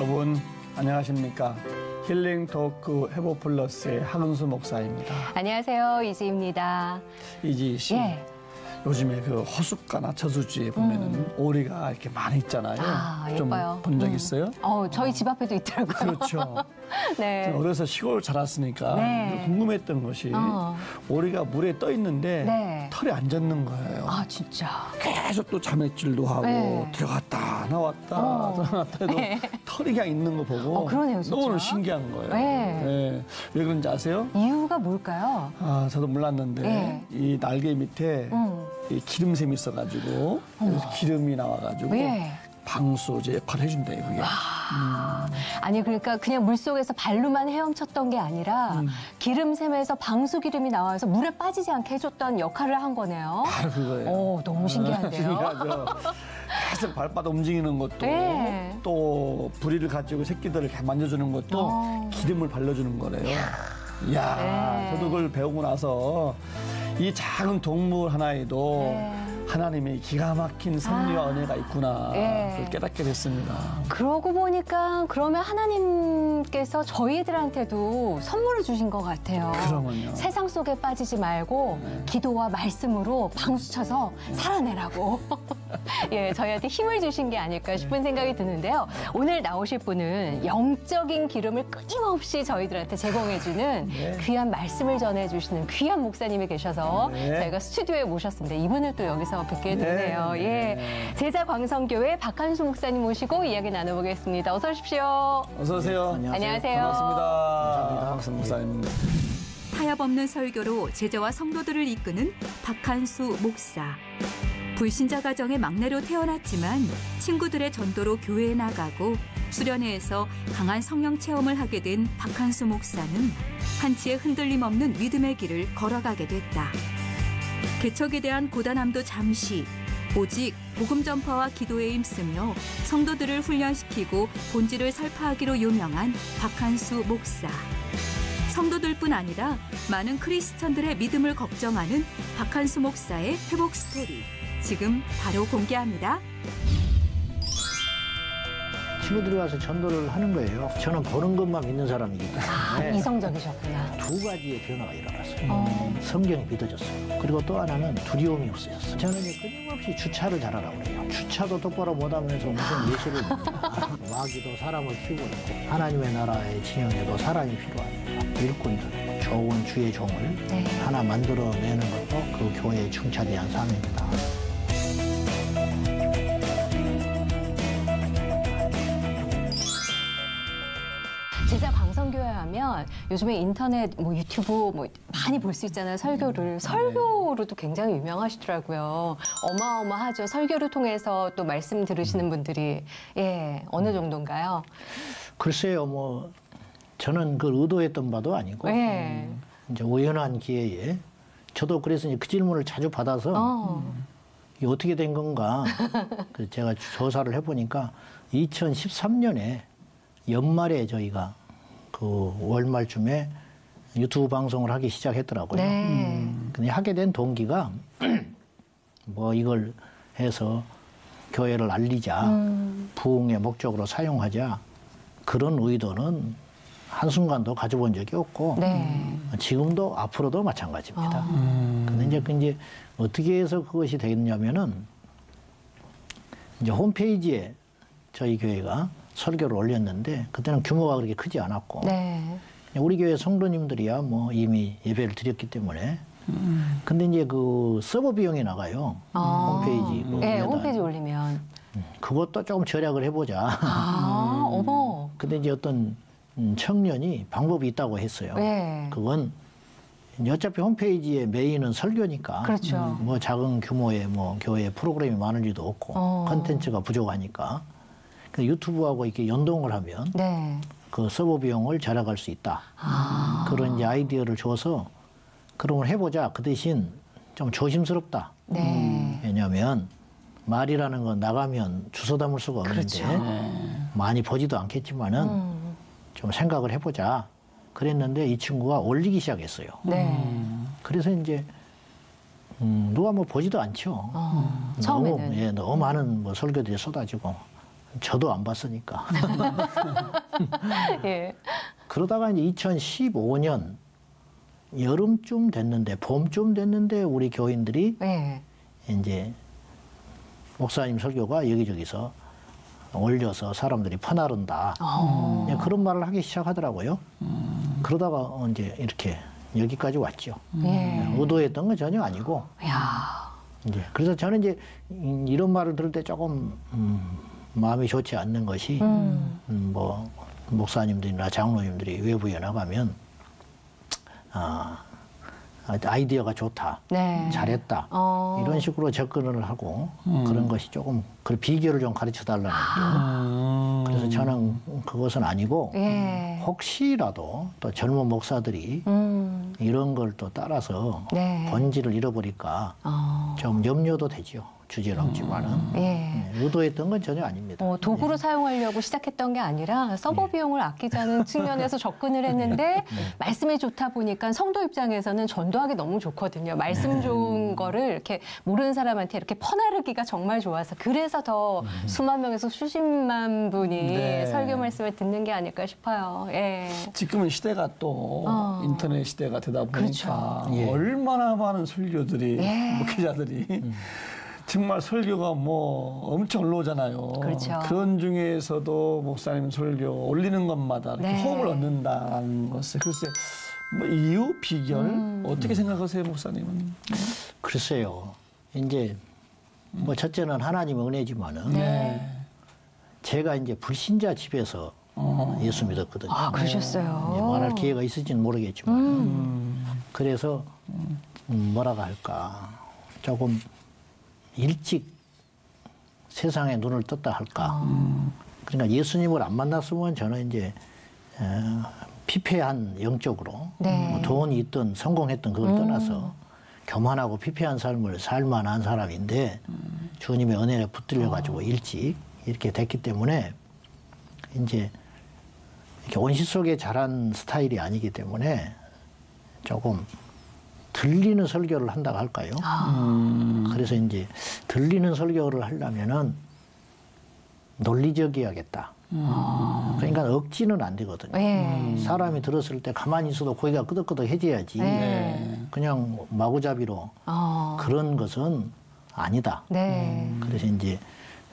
여러분 안녕하십니까? 힐링 토크 회복 플러스의 하근수 목사입니다. 안녕하세요, 이지입니다. 이지 씨, 예. 요즘에 그 호숫가나 저수지에 보면은 오리가 이렇게 많이 있잖아요. 아, 좀 예뻐요. 본 적 있어요? 저희 집 앞에도 있더라고요. 그렇죠. 네. 어려서 시골 자랐으니까 네. 궁금했던 것이 오리가 물에 떠 있는데 네. 털이 안 젖는 거예요. 아, 진짜. 계속 또 자맥질도 하고 네. 들어갔다 나왔다 들어갔다 해도 네. 털이 그냥 있는 거 보고 그러네요, 진짜. 너무 신기한 거예요. 네. 네. 왜 그런지 아세요? 이유가 뭘까요? 아, 저도 몰랐는데 네. 이 날개 밑에 이 기름샘이 있어가지고 그래서 기름이 나와가지고 네. 방수제 역할을 해준대요. 그게. 아니, 그러니까 그냥 물속에서 발로만 헤엄쳤던 게 아니라 기름샘에서 방수기름이 나와서 물에 빠지지 않게 해줬던 역할을 한 거네요. 바로 그거예요. 너무 신기한데요. 신기하죠. 계속 발바닥 움직이는 것도 네. 또 부리를 가지고 새끼들을 이렇게 만져주는 것도 기름을 발라주는 거래요. 이야, 네. 저도 그걸 배우고 나서 이 작은 동물 하나에도 네. 하나님의 기가 막힌 섭리와 은혜가 있구나 네. 그걸 깨닫게 됐습니다. 그러고 보니까 그러면 하나님께서 저희들한테도 선물을 주신 것 같아요. 그러면요. 세상 속에 빠지지 말고 기도와 말씀으로 방수쳐서 살아내라고. 예, 저희한테 힘을 주신 게 아닐까 싶은 생각이 드는데요. 오늘 나오실 분은 영적인 기름을 끊임없이 저희들한테 제공해주는 네. 귀한 말씀을 전해주시는 귀한 목사님이 계셔서 네. 저희가 스튜디오에 모셨습니다. 이분을 또 여기서 뵙게 되네요. 네. 예, 제자광성교회 박한수 목사님 모시고 이야기 나눠보겠습니다. 어서 오십시오. 어서 오세요. 안녕하세요. 반갑습니다. 박수 목사님. 타협 없는 설교로 제자와 성도들을 이끄는 박한수 목사. 불신자 가정의 막내로 태어났지만 친구들의 전도로 교회에 나가고 수련회에서 강한 성령 체험을 하게 된 박한수 목사는 한치의 흔들림 없는 믿음의 길을 걸어가게 됐다. 개척에 대한 고단함도 잠시, 오직 복음 전파와 기도에 힘쓰며 성도들을 훈련시키고 본질을 설파하기로 유명한 박한수 목사. 성도들뿐 아니라 많은 크리스천들의 믿음을 걱정하는 박한수 목사의 회복 스토리. 지금 바로 공개합니다. 친구들이 와서 전도를 하는 거예요. 저는 보는 것만 믿는 사람이기 때문에 이성적이셨구나. 두 가지의 변화가 일어났어요. 성경이 믿어졌어요. 그리고 또 하나는 두려움이 없어졌어요. 저는 끊임없이 주차를 잘하라고 그래요. 주차도 똑바로 못하면서 무슨 예수를 마귀도 사람을 키우고 있고 하나님의 나라의 진영에도 사람이 필요합니다. 일꾼들, 좋은 주의 종을 하나 만들어내는 것도 그 교회의 중차대한 삶입니다. 제자 광성교회 하면 요즘에 인터넷, 유튜브 많이 볼 수 있잖아요. 설교를. 설교로도 굉장히 유명하시더라고요. 어마어마하죠. 설교를 통해서 또 말씀 들으시는 분들이 어느 정도인가요? 글쎄요, 저는 그걸 의도했던 바도 아니고 이제 우연한 기회에 저도 그래서 이제 그 질문을 자주 받아서 이게 어떻게 된 건가 그래서 제가 조사를 해보니까 2013년에 연말에 저희가 그 월말쯤에 유튜브 방송을 하기 시작했더라고요. 근데 하게 된 동기가 이걸 해서 교회를 알리자, 부흥의 목적으로 사용하자 그런 의도는 한순간도 가져본 적이 없고 지금도 앞으로도 마찬가지입니다. 근데 이제 어떻게 해서 그것이 되겠냐면은 이제 홈페이지에 저희 교회가 설교를 올렸는데 그때는 규모가 그렇게 크지 않았고 우리 교회 성도님들이야 이미 예배를 드렸기 때문에 근데 이제 그 서버 비용이 나가요. 홈페이지 홈페이지 올리면 그것도 조금 절약을 해보자. 어머. 근데 이제 어떤 청년이 방법이 있다고 했어요. 그건 어차피 홈페이지의 메인은 설교니까 그렇죠. 작은 규모의 교회 프로그램이 많을 리도 없고 컨텐츠가 부족하니까 유튜브하고 이렇게 연동을 하면 그 서버 비용을 절약할 수 있다. 그런 이제 아이디어를 줘서 그런 걸 해보자. 그 대신 좀 조심스럽다. 왜냐하면 말이라는 건 나가면 주워 담을 수가 없는데 많이 보지도 않겠지만은 좀 생각을 해보자. 그랬는데 이 친구가 올리기 시작했어요. 그래서 이제 누가 보지도 않죠. 처음에는. 너무 많은 설교들이 쏟아지고 저도 안 봤으니까. 예. 그러다가 이제 2015년 여름쯤 됐는데, 봄쯤 됐는데 우리 교인들이 예. 이제 목사님 설교가 여기저기서 올려서 사람들이 퍼나른다. 그런 말을 하기 시작하더라고요. 그러다가 이제 이렇게 여기까지 왔죠. 예. 의도했던 건 전혀 아니고. 야. 이제 그래서 저는 이제 이런 말을 들을 때 조금 마음이 좋지 않는 것이 뭐 목사님들이나 장로님들이 외부에 나가면 아이디어가 좋다, 네. 잘했다 이런 식으로 접근을 하고 그런 것이 조금 그 비결을 좀 가르쳐 달라는 거. 그래서 저는 그것은 아니고 예. 혹시라도 또 젊은 목사들이 이런 걸 또 따라서 네. 본질을 잃어버릴까 좀 염려도 되죠. 주제는 없지만은 예. 의도했던 건 전혀 아닙니다. 도구로 사용하려고 시작했던 게 아니라 서버 비용을 아끼자는 측면에서 접근을 했는데 말씀이 좋다 보니까 성도 입장에서는 전도하기 너무 좋거든요. 말씀 좋은 거를 이렇게 모르는 사람한테 이렇게 퍼나르기가 정말 좋아서 그래서 더 수만 명에서 수십만 분이 네. 설교 말씀을 듣는 게 아닐까 싶어요. 예. 지금은 시대가 또 인터넷 시대가 되다 보니까 그렇죠. 예. 얼마나 많은 설교들이 예. 목회자들이 정말 설교가 뭐 엄청 올라오잖아요. 그렇죠. 그런 중에서도 목사님 설교 올리는 것마다 이렇게 네. 호응을 얻는다는 것을 글쎄 뭐 이유 비결 어떻게 생각하세요, 목사님은? 글쎄요. 이제 뭐 첫째는 하나님의 은혜지만은 네. 제가 이제 불신자 집에서 예수 믿었거든요. 아, 그러셨어요. 이제 말할 기회가 있을지는 모르겠지만 그래서 뭐라고 할까 조금 일찍 세상에 눈을 떴다 할까. 그러니까 예수님을 안 만났으면 저는 이제 피폐한 영적으로 네. 뭐 돈이 있든 성공했든 그걸 떠나서 교만하고 피폐한 삶을 살 만한 사람인데 주님의 은혜에 붙들려 가지고 일찍 이렇게 됐기 때문에 이제 이렇게 온실 속에 자란 스타일이 아니기 때문에 조금 들리는 설교를 한다고 할까요? 그래서 이제 들리는 설교를 하려면은 논리적이어야겠다. 그러니까 억지는 안 되거든요. 예. 사람이 들었을 때 가만히 있어도 고개가 끄덕끄덕해져야지. 네. 그냥 마구잡이로 그런 것은 아니다. 네. 그래서 이제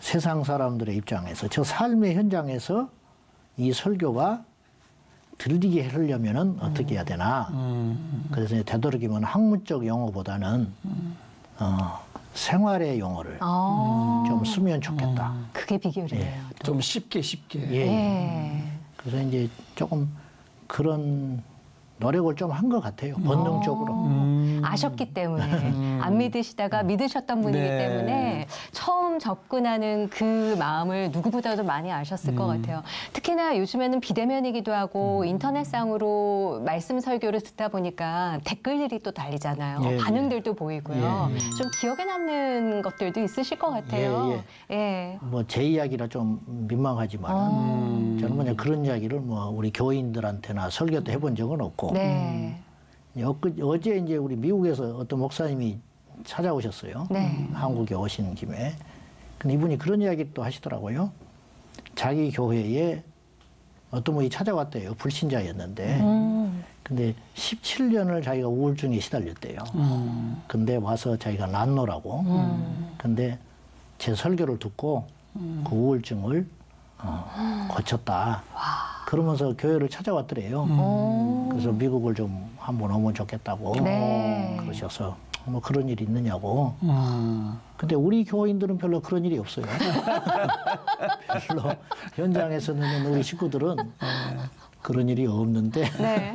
세상 사람들의 입장에서 저 삶의 현장에서 이 설교가 들리게 하려면은 어떻게 해야 되나. 그래서 되도록이면 학문적 용어보다는 생활의 용어를 좀 쓰면 좋겠다. 그게 비결이에요. 좀 쉽게 예. 예. 그래서 이제 조금 그런 노력을 좀 한 것 같아요. 본능적으로. 아셨기 때문에 안 믿으시다가 믿으셨던 분이기 네. 때문에 처음 접근하는 그 마음을 누구보다도 많이 아셨을 것 같아요. 특히나 요즘에는 비대면이기도 하고 인터넷상으로 말씀 설교를 듣다 보니까 댓글들이 또 달리잖아요. 예, 반응들도 보이고요. 예, 예. 좀 기억에 남는 것들도 있으실 것 같아요. 예. 뭐 제 이야기라 좀 민망하지만 저는 그냥 그런 이야기를 뭐 우리 교인들한테나 설교 때 해본 적은 없고 네. 어제 이제 우리 미국에서 어떤 목사님이 찾아오셨어요. 네. 한국에 오신 김에. 근데 이분이 그런 이야기를 또 하시더라고요. 자기 교회에 어떤 분이 찾아왔대요. 불신자였는데. 근데 17년을 자기가 우울증에 시달렸대요. 근데 와서 자기가 낫노라고. 근데 제 설교를 듣고 그 우울증을 고쳤다. 그러면서 교회를 찾아왔더래요. 그래서 미국을 좀 한번 오면 좋겠다고 네. 그러셔서 뭐 그런 일이 있느냐고. 근데 우리 교인들은 별로 그런 일이 없어요. 별로 현장에서는 우리 식구들은 그런 일이 없는데. 네.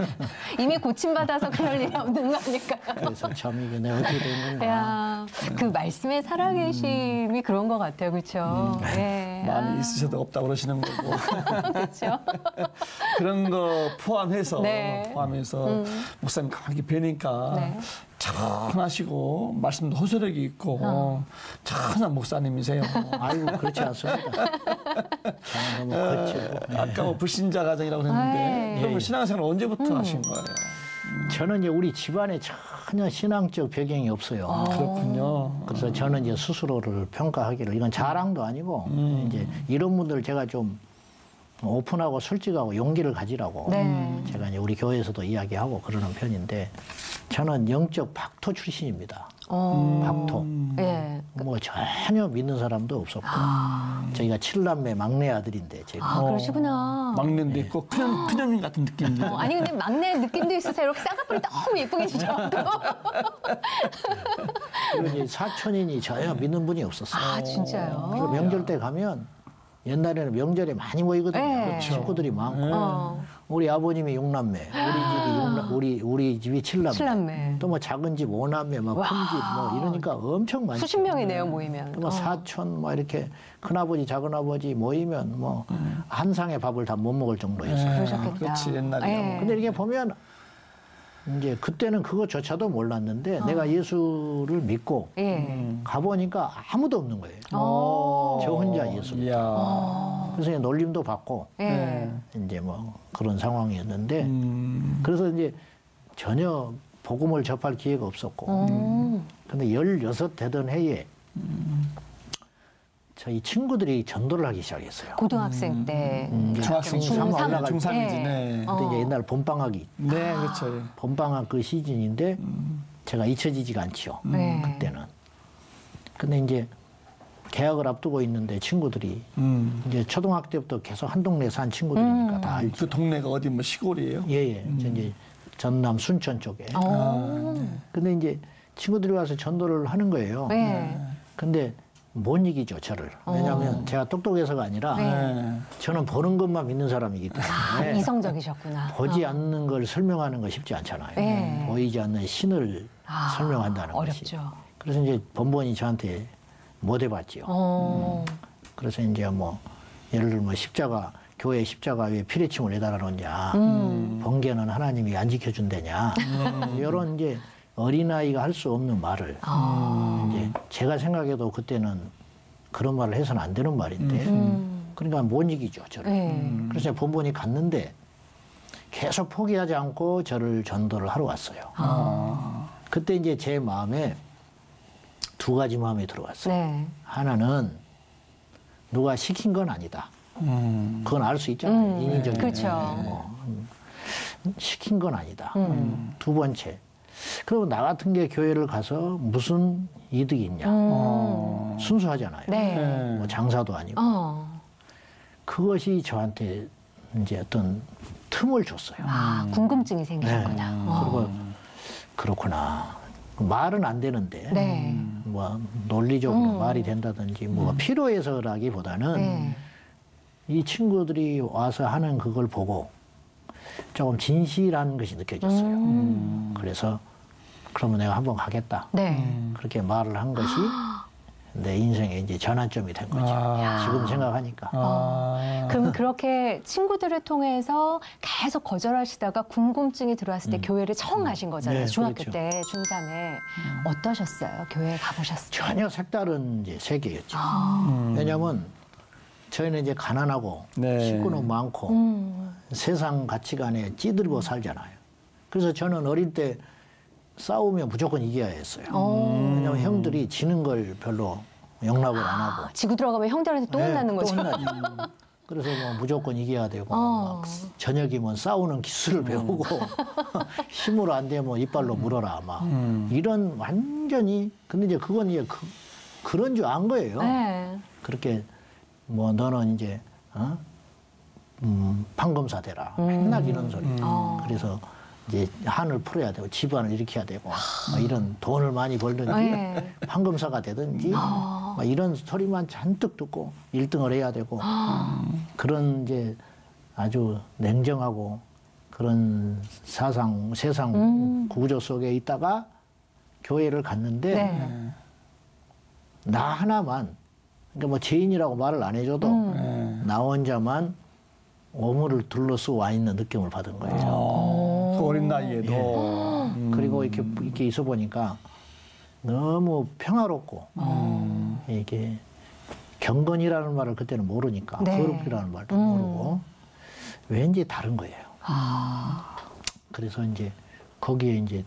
이미 고침받아서 그럴 일이 없는 거 아닐까. 그래서 참 이게 내가 어떻게 된 건가. 야, 그 말씀의 살아계심이 그런 것 같아요. 그렇죠? 예. 많이 있으셔도 없다고 그러시는 거고 그렇죠. 그런 거 포함해서 네. 목사님 가만히 뵈니까 네. 차분하시고 말씀도 호소력이 있고 찬한 목사님이세요. 아이고 그렇지 않습니다. 저는 너무 거칠고. 아까 뭐 불신자 가정이라고 했는데 네. 그러면 신앙생활 언제부터 하신 거예요? 저는 이제 우리 집안에 전혀 신앙적 배경이 없어요. 그렇군요. 그래서 저는 이제 스스로를 평가하기를 이건 자랑도 아니고 이제 이런 분들 제가 좀 오픈하고 솔직하고 용기를 가지라고 네. 제가 이제 우리 교회에서도 이야기하고 그러는 편인데 저는 영적 박토 출신입니다. 박토. 예. 뭐 전혀 믿는 사람도 없었고 저희가 7남매 막내 아들인데 제가 아, 그러시구나. 막내도 있고 큰형님 같은 느낌이죠. 아니 근데 막내 느낌도 있으세요. 이렇게 쌍꺼풀이 너무 예쁘게 지셔갖고. 그리고 이제 사촌인이 전혀 믿는 분이 없었어요. 아 진짜요? 그리고 명절 때 가면 옛날에는 명절에 많이 모이거든요. 네. 친구들이 많고 우리 아버님이 6남매, 우리 집이 7남매, 7남매. 또 뭐 작은 집 5남매, 뭐 큰 집 뭐 이러니까 엄청 많죠. 수십 명이네요 모이면. 또 뭐 사촌 뭐 이렇게 큰아버지 작은아버지 모이면 뭐 한 상의 밥을 다 못 먹을 정도였어요. 그러셨겠다. 그렇지 옛날에. 예. 근데 이렇게 보면 이제 그때는 그것조차도 몰랐는데 내가 예수를 믿고 예. 가보니까 아무도 없는 거예요. 저 혼자 예수. 이야. 그래서 이제 놀림도 받고 예. 이제 뭐 그런 상황이었는데 그래서 이제 전혀 복음을 접할 기회가 없었고 근데 16 되던 해에 저희 친구들이 전도를 하기 시작했어요. 고등학생 때. 중학생 중3. 올라갈 중3이지. 예. 네. 근데 이제 옛날 봄방학이 네, 그렇죠. 봄방학 그 시즌인데 제가 잊혀지지가 않지요. 네. 그때는. 근데 이제 개학을 앞두고 있는데 친구들이 이제 초등학교 때부터 계속 한 동네에 산 친구들이니까 다 알죠. 그 동네가 어디 뭐 시골이에요? 예예. 저 이제 전남 순천 쪽에. 근데 이제 친구들이 와서 전도를 하는 거예요. 네. 근데 못 이기죠 저를. 왜냐하면 제가 똑똑해서가 아니라 네. 저는 보는 것만 믿는 사람이기 아, 때문에 이성적이셨구나. 보지 않는 걸 설명하는 거 쉽지 않잖아요. 네. 보이지 않는 신을 설명한다는 것이. 어렵죠. 그래서 이제 번번이 저한테 못 해봤지요. 그래서 이제 뭐 예를 들면 뭐 십자가 교회 십자가 왜 피뢰침을 내달아 놓냐, 번개는 하나님이 안 지켜준다냐, 이런 이제 어린아이가 할 수 없는 말을 이제 제가 생각해도 그때는 그런 말을 해서는 안 되는 말인데 그러니까 못 이기죠 저를. 그래서 번번이 갔는데 계속 포기하지 않고 저를 전도를 하러 왔어요. 그때 이제 제 마음에 두 가지 마음이 들어왔어요. 네. 하나는 누가 시킨 건 아니다. 그건 알 수 있잖아요. 인위적인. 그렇죠. 뭐, 시킨 건 아니다. 두 번째, 그리고 나 같은 게 교회를 가서 무슨 이득이 있냐. 순수하잖아요. 네. 뭐 장사도 아니고. 그것이 저한테 이제 어떤 틈을 줬어요. 아, 궁금증이 생기셨구나. 그리고 그렇구나. 말은 안 되는데. 네. 뭐 논리적으로 말이 된다든지 뭐가 필요해서라기보다는 네. 이 친구들이 와서 하는 그걸 보고 조금 진실한 것이 느껴졌어요. 그래서 그러면 내가 한번 가겠다. 네. 그렇게 말을 한 것이 내 인생의 이제 전환점이 된 거죠. 지금 생각하니까. 그럼 그렇게 친구들을 통해서 계속 거절하시다가 궁금증이 들어왔을 때 교회를 처음 가신 거잖아요. 네, 중학교 그렇죠. 때, 중3에. 어떠셨어요? 교회 가보셨어요? 전혀 색다른 이제 세계였죠. 왜냐하면 저희는 이제 가난하고 네. 식구는 많고 세상 가치관에 찌들고 살잖아요. 그래서 저는 어릴 때 싸우면 무조건 이겨야 했어요. 왜냐하면 형들이 지는 걸 별로 용납을 안 하고. 지구 들어가면 형들한테 또 혼나는 또 거죠. 혼나죠. 그래서 뭐 무조건 이겨야 되고 막 저녁이면 싸우는 기술을 배우고 힘으로 안 되면 이빨로 물어라 막 이런 완전히 근데 이제 그건 이제 그런 줄 안 거예요. 네. 그렇게 뭐 너는 이제 판검사 되라 맨날 이런 소리. 그래서 이제 한을 풀어야 되고 집안을 일으켜야 되고 막 이런 돈을 많이 벌든지 네. 판검사가 되든지 막 이런 소리만 잔뜩 듣고 1등을 해야 되고 그런 이제 아주 냉정하고 그런 세상 구조 속에 있다가 교회를 갔는데 네. 나 하나만 그러니까 뭐 죄인이라고 말을 안 해줘도 나 혼자만 오물을 둘러쓰고 와 있는 느낌을 받은 거예요. 그 어린 나이에도. 그리고 이렇게 있어 보니까 너무 평화롭고 이게 경건이라는 말을 그때는 모르니까 네. 거룩이라는 말도 모르고 왠지 다른 거예요. 그래서 이제 거기에 이제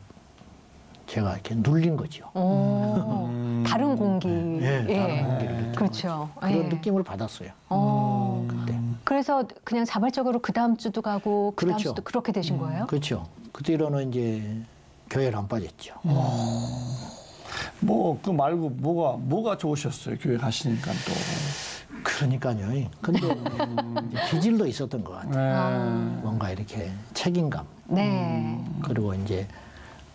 제가 이렇게 눌린 거죠. 다른 공기. 예, 다른 공기를 느끼는 그렇죠. 그런 예. 느낌을 받았어요. 그때. 그래서 그냥 자발적으로 그 다음 주도 가고 그 다음 그렇죠. 주도 그렇게 되신 거예요? 그렇죠. 그 뒤로는 이제 교회를 안 빠졌죠. 뭐 그 말고 뭐가 좋으셨어요? 교회 가시니까 또. 그러니까요. 근데 이제 기질도 있었던 것 같아요. 네. 뭔가 이렇게 책임감. 네. 그리고 이제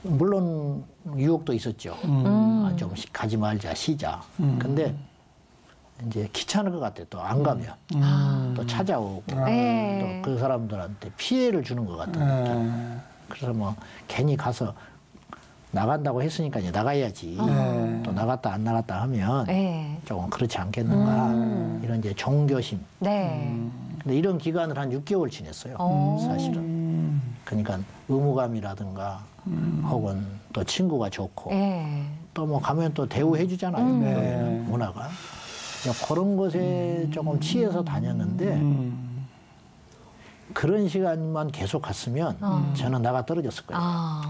물론 유혹도 있었죠. 아, 좀 가지 말자, 쉬자. 근데 이제 귀찮을 것 같아. 또 안 가면 또 찾아오고 네. 또 그 사람들한테 피해를 주는 것 같은 느낌. 그래서 뭐 괜히 가서 나간다고 했으니까 이제 나가야지. 또 나갔다 안 나갔다 하면 네. 조금 그렇지 않겠는가. 이런 이제 종교심. 네. 근데 이런 기간을 한 6개월 지냈어요. 사실은. 그러니까 의무감이라든가 혹은 또 친구가 좋고 네. 또 뭐 가면 또 대우해 주잖아요. 네. 문화가. 그런 것에 조금 취해서 다녔는데 그런 시간만 계속 갔으면 저는 나가 떨어졌을 거예요.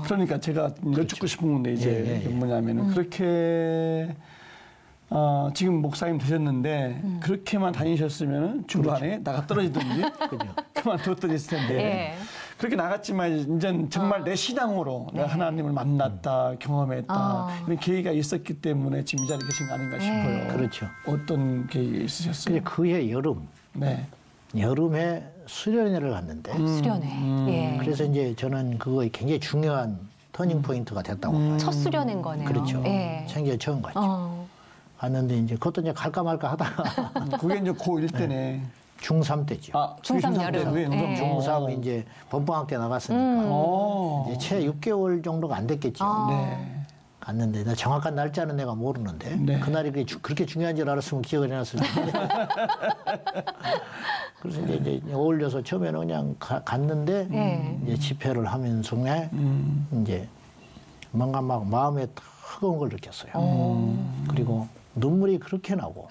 그러니까 제가 여쭙고 싶은 건데 이제 뭐냐면은 그렇게 지금 목사님 되셨는데 그렇게만 다니셨으면 중간에 나가 떨어지든지 그만뒀더니 있을 텐데 예. 그렇게 나갔지만 이제 정말 내 신앙으로 내가 하나님을 만났다 경험했다 이런 계기가 있었기 때문에 지금 이 자리에 계신 거 아닌가 싶어요. 그렇죠. 어떤 계기가 있으셨어요? 근데 그해 여름, 네. 여름에 수련회를 갔는데 수련회. 예. 그래서 이제 저는 그거 굉장히 중요한 터닝 포인트가 됐다고 봐요. 첫 수련회인 거네요. 그렇죠. 예. 생전 처음 갔죠. 갔는데 이제 그것도 이제 갈까 말까 하다가 그게 이제 고1 때네. 중3 때죠. 아, 중3 여름. 네. 중3 이제 본방학교 나갔으니까 이제 채 6개월 정도가 안 됐겠죠. 네. 갔는데 나 정확한 날짜는 내가 모르는데 네. 그날이 그렇게 중요한 줄 알았으면 기억을 해놨을 텐데. 그래서 이제 어울려서 처음에는 그냥 갔는데 이제 집회를 하면서 이제 뭔가 막 마음에 뜨거운 걸 느꼈어요. 그리고 눈물이 그렇게 나고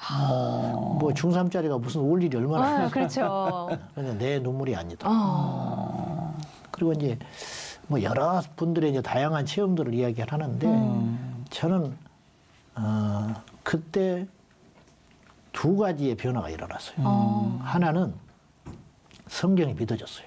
뭐 중3짜리가 무슨 올 일이 얼마나 그렇죠. 근데 내 눈물이 아니더라고요. 그리고 이제 뭐 여러 분들의 이제 다양한 체험들을 이야기를 하는데 저는 그때 두 가지의 변화가 일어났어요. 하나는 성경이 믿어졌어요.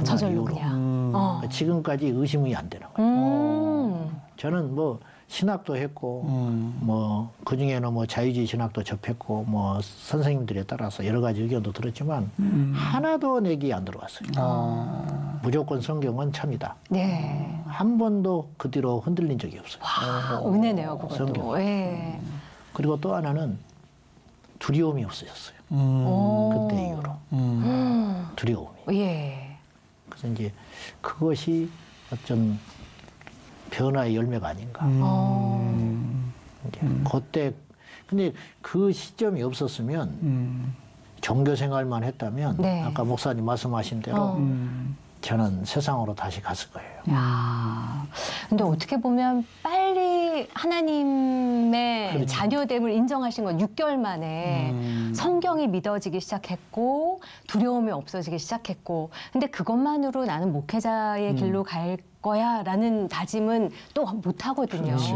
저절로 이후로. 그냥. 지금까지 의심이 안 되는 거예요. 저는 뭐 신학도 했고 뭐 그중에는 뭐 자유주의 신학도 접했고 뭐 선생님들에 따라서 여러 가지 의견도 들었지만 하나도 내기 안 들어왔어요. 무조건 성경은 참이다. 네. 한 번도 그 뒤로 흔들린 적이 없어요. 은혜네요, 그것도. 성경. 예. 그리고 또 하나는 두려움이 없어졌어요. 그때 이후로 두려움이. 예. 그래서 이제 그것이 어떤 변화의 열매가 아닌가. 이제 그때 근데 그 시점이 없었으면 종교 생활만 했다면 네. 아까 목사님 말씀하신 대로 저는 세상으로 다시 갔을 거예요. 야. 근데 어떻게 보면 빨리 하나님의 그렇죠. 자녀됨을 인정하신 건 6개월 만에 성경이 믿어지기 시작했고 두려움이 없어지기 시작했고 근데 그것만으로 나는 목회자의 길로 갈 거야라는 다짐은 또 못 하거든요. 그렇지.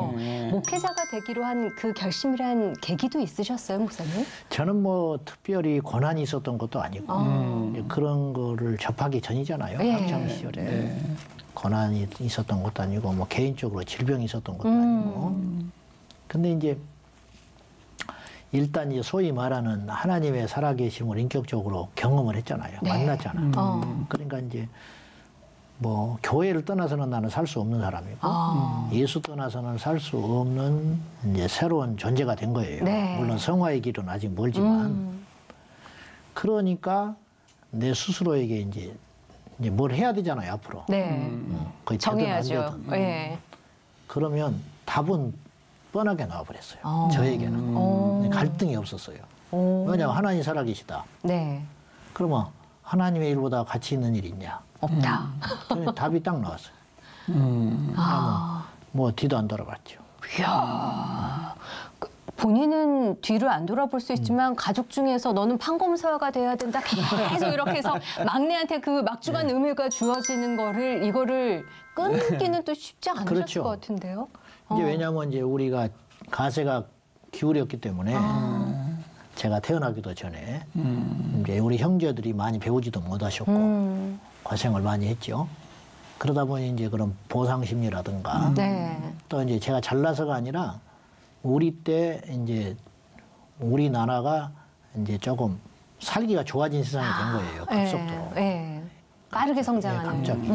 목회자가 되기로 한 그 결심이란 계기도 있으셨어요, 목사님? 저는 뭐 특별히 권한이 있었던 것도 아니고 그런 거를 접하기 전이잖아요. 예. 학창 시절에 권한이 있었던 것도 아니고 뭐 개인적으로 질병이 있었던 것도 아니고. 근데 이제 일단 이제 소위 말하는 하나님의 살아계심을 인격적으로 경험을 했잖아요. 네. 만났잖아요. 그러니까 이제 뭐 교회를 떠나서는 나는 살 수 없는 사람이고 예수 떠나서는 살 수 없는 이제 새로운 존재가 된 거예요. 네. 물론 성화의 길은 아직 멀지만 그러니까 내 스스로에게 이제 뭘 해야 되잖아요 앞으로. 네. 거의 정해야죠. 되든 안 되든. 예. 그러면 답은 뻔하게 나와버렸어요. 저에게는 갈등이 없었어요. 왜냐하면 하나님 살아계시다. 네. 그러면 하나님의 일보다 가치 있는 일이 있냐? 없다. 답이 딱 나왔어요. 뭐 뒤도 안 돌아봤죠. 이야. 본인은 뒤를 안 돌아볼 수 있지만 가족 중에서 너는 판검사가 돼야 된다 계속 이렇게 해서 막내한테 그 막중한 의무가 주어지는 이거를 끊기는 또 쉽지 않으셨을 그렇죠. 것 같은데요. 이제 왜냐하면 이제 우리가 가세가 기울였기 때문에 제가 태어나기도 전에 이제 우리 형제들이 많이 배우지도 못하셨고 고생을 많이 했죠. 그러다 보니 이제 그런 보상 심리라든가 네. 또 이제 제가 잘나서가 아니라 우리 때 이제 우리나라가 이제 조금 살기가 좋아진 세상이 된 거예요. 급속도로. 네. 빠르게 성장하는. 네, 갑자기.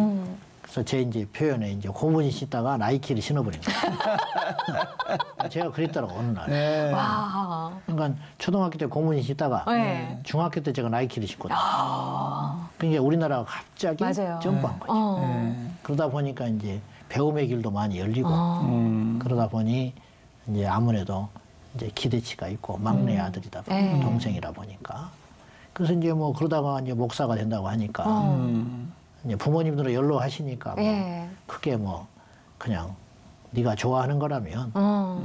그래서 제 이제 표현에 이제 고무신 신다가 나이키를 신어버린 거예요. 제가 그랬더라고 어느 날. 네. 와. 그러니까 초등학교 때 고무신 신다가 네. 중학교 때 제가 나이키를 신거든요. 그러니까 우리나라가 갑자기 맞아요. 점프한 거죠. 그러다 보니까 이제 배움의 길도 많이 열리고 그러다 보니 이제 아무래도 이제 기대치가 있고 막내 아들이다 보니까 동생이라 보니까 그래서 이제 뭐 그러다가 이제 목사가 된다고 하니까 이제 부모님들은 연로하시니까 뭐 크게 뭐 그냥 네가 좋아하는 거라면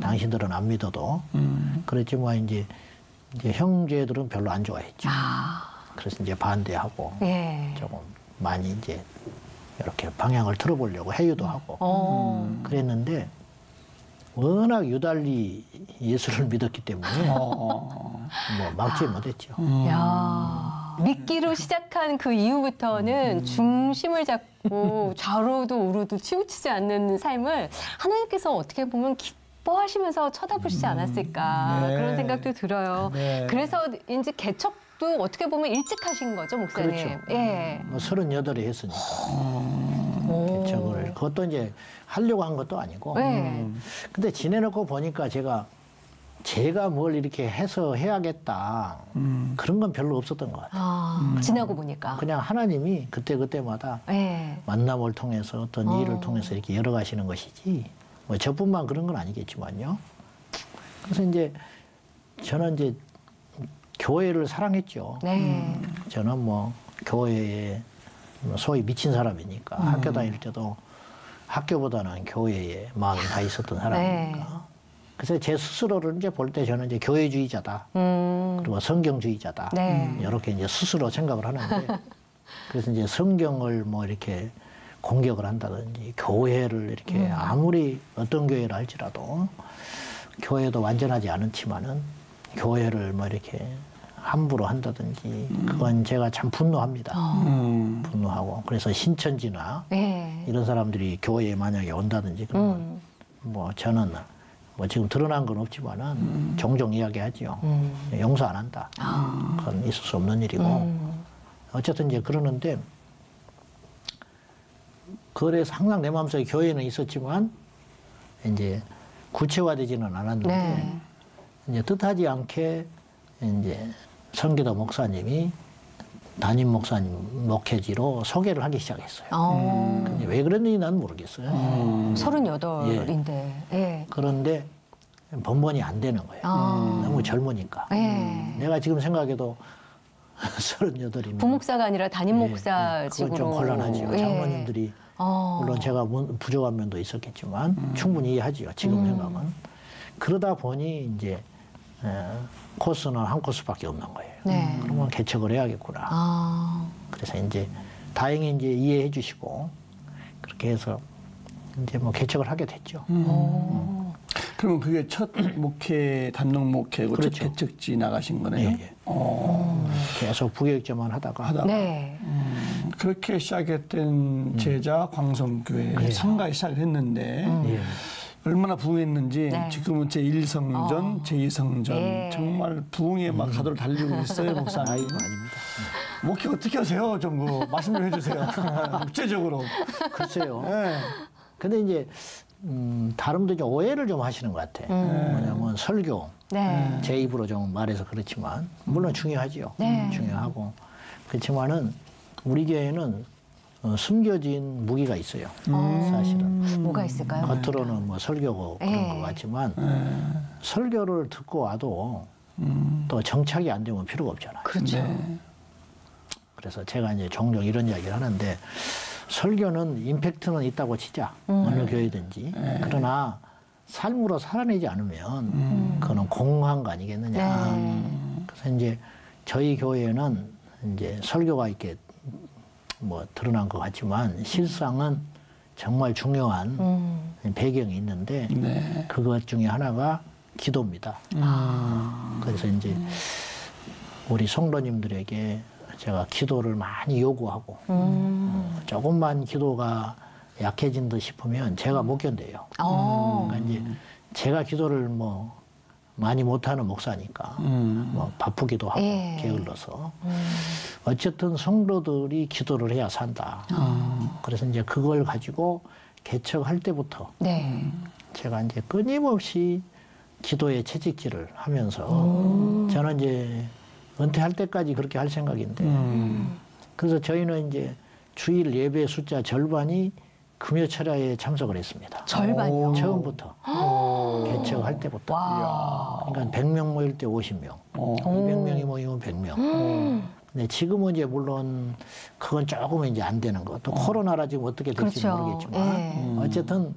당신들은 안 믿어도 그랬지만 이제 형제들은 별로 안 좋아했죠. 그래서 이제 반대하고 조금 많이 이제 이렇게 방향을 틀어보려고 회유도 하고 그랬는데 워낙 유달리 예수를 믿었기 때문에 뭐 막지 못했죠. 야, 믿기로 시작한 그 이후부터는 중심을 잡고 좌로도 우로도 치우치지 않는 삶을 하나님께서 어떻게 보면 기뻐하시면서 쳐다보시지 않았을까 네. 그런 생각도 들어요. 네. 그래서 이제 개척도 어떻게 보면 일찍 하신 거죠, 목사님? 그렇죠. 예. 뭐 38에 했으니까 개척을 그것도 이제 하려고 한 것도 아니고 근데 지내놓고 보니까 제가 뭘 이렇게 해서 해야겠다 그런 건 별로 없었던 것 같아요. 지나고 보니까. 그냥 하나님이 그때마다 만남을 통해서 어떤 일을 통해서 이렇게 열어가시는 것이지 뭐 저뿐만 그런 건 아니겠지만요. 그래서 이제 저는 이제 교회를 사랑했죠. 저는 뭐 교회에 소위 미친 사람이니까 학교 다닐 때도 학교보다는 교회에 마음이 가 있었던 사람이니까. 그래서 제 스스로를 이제 볼 때 저는 이제 교회주의자다. 그리고 성경주의자다. 이렇게 이제 스스로 생각을 하는데 그래서 이제 성경을 뭐 이렇게 공격을 한다든지 교회를 이렇게 아무리 어떤 교회를 할지라도 교회도 완전하지 않지만은 교회를 뭐 이렇게 함부로 한다든지 그건 제가 참 분노합니다. 분노하고 그래서 신천지나 이런 사람들이 교회에 만약에 온다든지 그러면 뭐 저는 뭐 지금 드러난 건 없지만은 종종 이야기하죠. 용서 안 한다. 그건 있을 수 없는 일이고 어쨌든 이제 그러는데 그래서 항상 내 마음속에 교회는 있었지만 이제 구체화되지는 않았는데 이제 뜻하지 않게 이제 성기도 목사님이 담임 목사님 목회지로 소개를 하기 시작했어요. 근데 왜 그랬는지 난 모르겠어요. 38인데. 그런데 번번이 안 되는 거예요. 너무 젊으니까. 내가 지금 생각해도 38이면 부목사가 아니라 담임 목사직으로. 그건 좀 곤란하죠. 장로님들이 물론 제가 부족한 면도 있었겠지만 충분히 이해하지요. 지금 생각은. 그러다 보니 이제 코스는 한 코스밖에 없는 거예요. 그러면 개척을 해야겠구나. 그래서 이제 다행히 이제 이해해 주시고 그렇게 해서 이제 뭐 개척을 하게 됐죠. 그러면 그게 첫 목회, 단독 목회고 그렇죠. 첫 개척지 나가신 거네요. 계속 부교육자만 하다가. 그렇게 시작했던 제자 광성교회 상가에 시작했는데 얼마나 부흥했는지 지금은 제1성전, 제2성전 정말 부흥의 막 가도를 달리고 있어요, 목사님. 아닙니다. 목회 어떻게 하세요? 좀 말씀 좀 해주세요. 구체적으로. 글쎄요. 근데 이제 다른 분들 좀 오해를 좀 하시는 것 같아. 뭐냐면 설교 제 입으로 좀 말해서 그렇지만 물론 중요하지요. 중요하고 그렇지만은 우리 교회는 숨겨진 무기가 있어요. 사실은. 뭐가 있을까요? 겉으로는 뭐 설교고 그런 것 같지만 설교를 듣고 와도 또 정착이 안 되면 필요가 없잖아요. 그렇죠. 그래서 제가 이제 종종 이런 이야기를 하는데 설교는 임팩트는 있다고 치자. 어느 교회든지. 그러나 삶으로 살아내지 않으면 그거는 공허한 거 아니겠느냐. 그래서 이제 저희 교회는 이제 설교가 이렇게 뭐 드러난 것 같지만 실상은 정말 중요한 배경이 있는데 네. 그것 중에 하나가 기도입니다. 그래서 이제 우리 성도님들에게 제가 기도를 많이 요구하고 조금만 기도가 약해진 듯 싶으면 제가 못 견뎌요. 그러니까 이제 제가 기도를 뭐 많이 못하는 목사니까 뭐 바쁘기도 하고 예. 게을러서 어쨌든 성도들이 기도를 해야 산다. 그래서 이제 그걸 가지고 개척할 때부터 네. 제가 이제 끊임없이 기도의 채찍질을 하면서 저는 이제 은퇴할 때까지 그렇게 할 생각인데 그래서 저희는 이제 주일 예배 숫자 절반이 금요철야에 참석을 했습니다. 절반이요? 처음부터 개척할 때부터. 와. 그러니까 100명 모일 때 50명, 200명이 모이면 100명. 근데 지금은 이제 물론 그건 조금은 이제 안 되는 거. 또 코로나라 지금 어떻게 될지 그렇죠. 모르겠지만 예. 어쨌든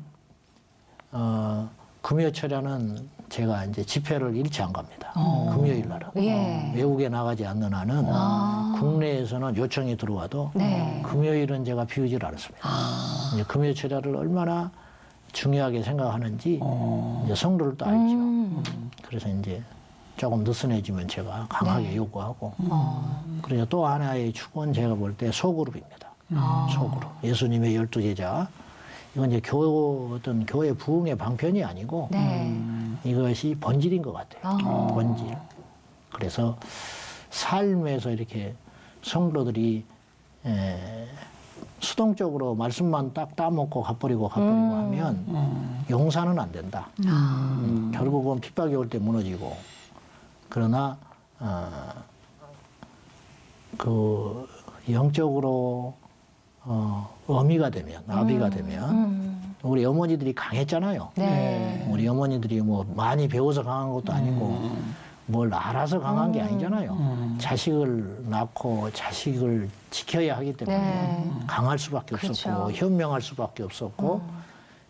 금요철야는 제가 이제 집회를 일치 안 갑니다. 금요일 날은. 예. 외국에 나가지 않는 한은 국내에서는 요청이 들어와도 네. 금요일은 제가 비우질 않았습니다. 이제 금요철야를 얼마나 중요하게 생각하는지 이제 성도를 또 알죠. 그래서 이제 조금 느슨해지면 제가 강하게 요구하고 그래서 또 하나의 축은 제가 볼 때 소그룹입니다. 소그룹. 예수님의 12제자. 이건 이제 어떤 교회 부흥의 방편이 아니고 네. 이것이 본질인 것 같아요. 본질. 그래서 삶에서 이렇게 성도들이 수동적으로 말씀만 딱 따먹고 가버리고 하면 용사는 안 된다. 결국은 핍박이 올 때 무너지고 그러나 그 영적으로 어미가 되면 나비가 되면 우리 어머니들이 강했잖아요. 네. 우리 어머니들이 뭐 많이 배워서 강한 것도 아니고 뭘 알아서 강한 게 아니잖아요. 자식을 낳고 자식을 지켜야 하기 때문에 네. 강할 수밖에 그렇죠. 없었고 현명할 수밖에 없었고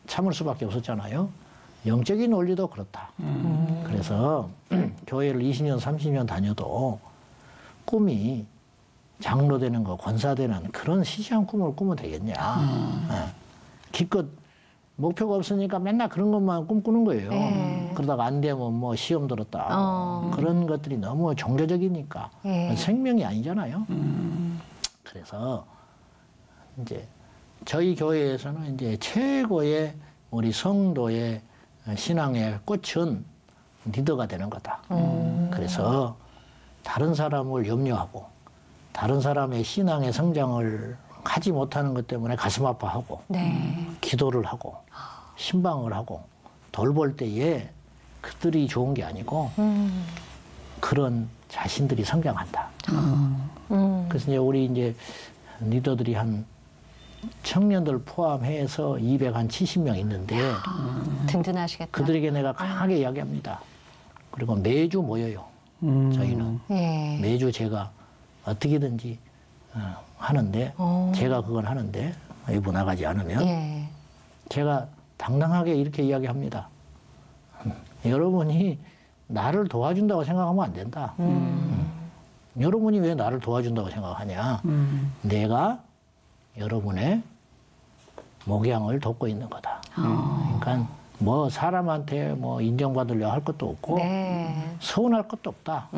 참을 수밖에 없었잖아요. 영적인 원리도 그렇다. 그래서 교회를 20년 30년 다녀도 꿈이 장로 되는 거, 권사 되는 그런 시시한 꿈을 꾸면 되겠냐. 기껏 목표가 없으니까 맨날 그런 것만 꿈꾸는 거예요. 네. 그러다가 안 되면 뭐 시험 들었다. 그런 것들이 너무 종교적이니까 생명이 아니잖아요. 그래서 이제 저희 교회에서는 이제 최고의 우리 성도의 신앙의 꽃은 리더가 되는 거다. 그래서 다른 사람을 염려하고 다른 사람의 신앙의 성장을 하지 못하는 것 때문에 가슴 아파하고 네. 기도를 하고 신방을 하고 돌볼 때에 그들이 좋은 게 아니고 그런 자신들이 성장한다. 그래서 이제 우리 이제 리더들이 한 청년들 포함해서 270명 있는데 든든하시겠다. 그들에게 내가 강하게 이야기합니다. 그리고 매주 모여요. 저희는 예. 매주 제가 어떻게든지 하는데 제가 그걸 하는데 일부 나가지 않으면 예. 제가 당당하게 이렇게 이야기합니다. 여러분이 나를 도와준다고 생각하면 안 된다. 여러분이 왜 나를 도와준다고 생각하냐. 내가 여러분의 목양을 돕고 있는 거다. 그러니까 뭐 사람한테 뭐 인정받으려 할 것도 없고 네. 서운할 것도 없다.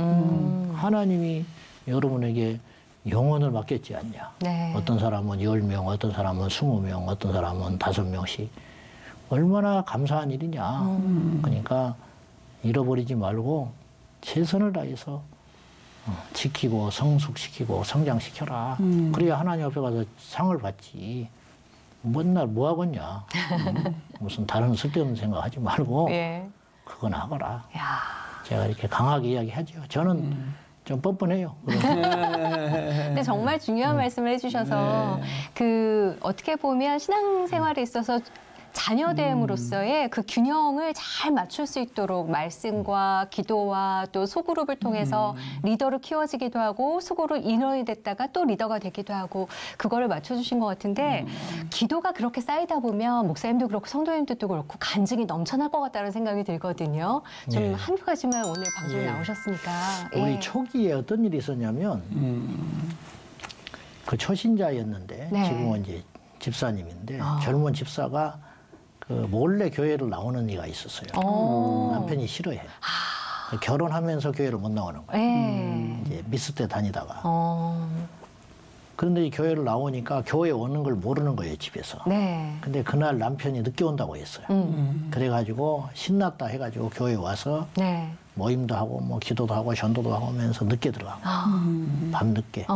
하나님이 여러분에게 영혼을 맡겼지 않냐. 네. 어떤 사람은 10명, 어떤 사람은 20명, 어떤 사람은 5명씩. 얼마나 감사한 일이냐. 그러니까 잃어버리지 말고 최선을 다해서 지키고 성숙시키고 성장시켜라. 그래야 하나님 앞에 가서 상을 받지. 맨날 뭐 하겠냐. 무슨 다른 쓸데없는 생각 하지 말고 예. 그건 하거라. 야. 제가 이렇게 강하게 이야기하죠. 저는 좀 뻔뻔해요. 근데 정말 중요한 말씀을 해주셔서 그 어떻게 보면 신앙생활에 있어서 자녀 대행으로서의 그 균형을 잘 맞출 수 있도록 말씀과 기도와 또 소그룹을 통해서 리더로 키워지기도 하고 소그룹 인원이 됐다가 또 리더가 되기도 하고 그거를 맞춰주신 것 같은 게 기도가 그렇게 쌓이다 보면 목사님도 그렇고 성도님들도 그렇고 간증이 넘쳐날 것 같다는 생각이 들거든요. 좀 예. 한두 가지만 오늘 방송에 예. 나오셨으니까. 우리 예. 초기에 어떤 일이 있었냐면 그 초신자였는데 네. 지금은 이제 집사님인데 젊은 집사가 그 몰래 교회를 나오는 이가 있었어요. 남편이 싫어해. 결혼하면서 교회를 못 나오는 거예요. 예. 이제 미스 때 다니다가. 그런데 이 교회를 나오니까 교회 오는 걸 모르는 거예요, 집에서. 네. 근데 그날 남편이 늦게 온다고 했어요. 그래가지고 신났다 해가지고 교회 와서 네. 모임도 하고 뭐 기도도 하고 전도도 하고 하면서 늦게 들어간 거예요. 밤늦게.